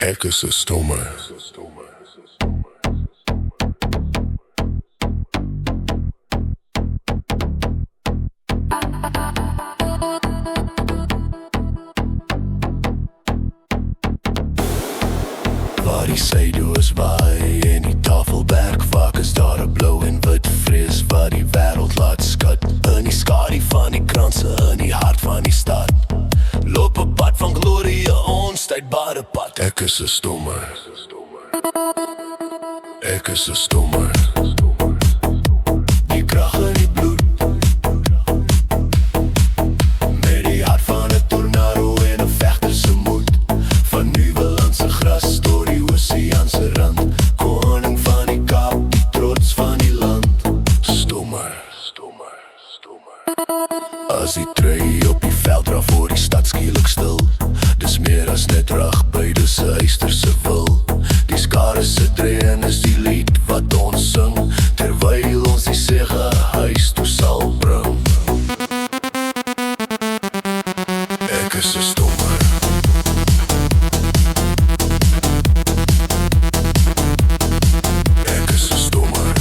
Ek is 'n stomme. Waar die sydoe is waai en die tafelberg vak, is daar 'n blou en wit vrees wat die wêreld laat skud. In die skadu van die kranse, in die hart van die stad, loop 'n pad van glorie, 'n onstuitbare pad. Ek is 'n stomme. Ek is 'n stomme. Die krag in die bloed, met die hart van 'n tornado en 'n vegter se moed. Van Nieuweland se gras tot die oseaan se rand, koning van die Kaap, die trots van die land. Stomme. As die trui op die veld dra voor die stad skielik stil, dis meer as net rugby, dis 'n eysterse wil. Die skare se dreun is die lied wat ons sing, terwyl ons die sege huis toe sal bring. Ek is 'n stomme. Ek is 'n stomme.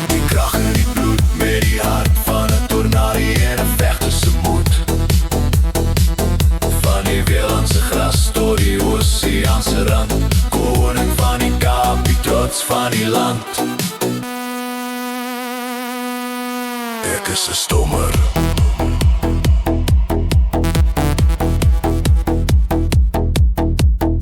Die krag in die bloed, met die hart van 'n tornado en 'n vegter se moed. Van die Nieuwelandse gras tot die oseaan se rand, koning van die Kaap, die trots van die land. Ek is 'n stommer.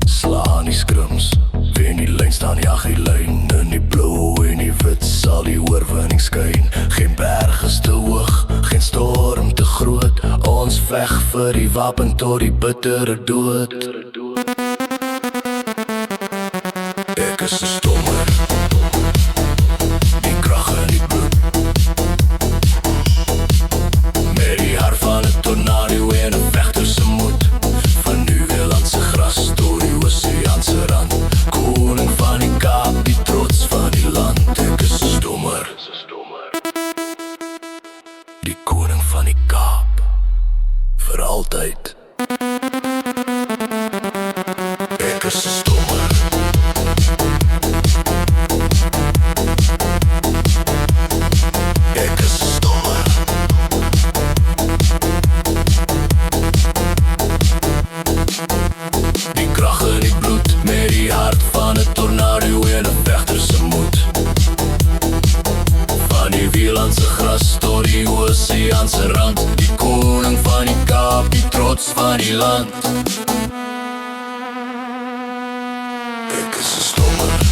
Slaan die skrims, wen die lyn staan, jag die lyn. In die blou en die wit sal die oorwinning skyn. Geen berg is te hoog, geen storm te groot. Ons veg vir die wapen tot die bittere dood. Ek is 'n stommer. Die krag in die bloed, met die hart van 'n tornado en 'n vegter se moed. Van Nieuwelandse gras tot die oseaan se rand, koning van die Kaap, die trots van die land. Ek is 'n stommer. Die koning van die Kaap, vir altyd. Ek is 'n stommer. Ek is 'n stommer. Die krag in die bloed, met die hart van 'n tornado en 'n vegter se moed. Van die Nieuwelandse gras tot die oseaan se rand, die koning van die Kaap, die trots van die land. Ek is 'n stommer.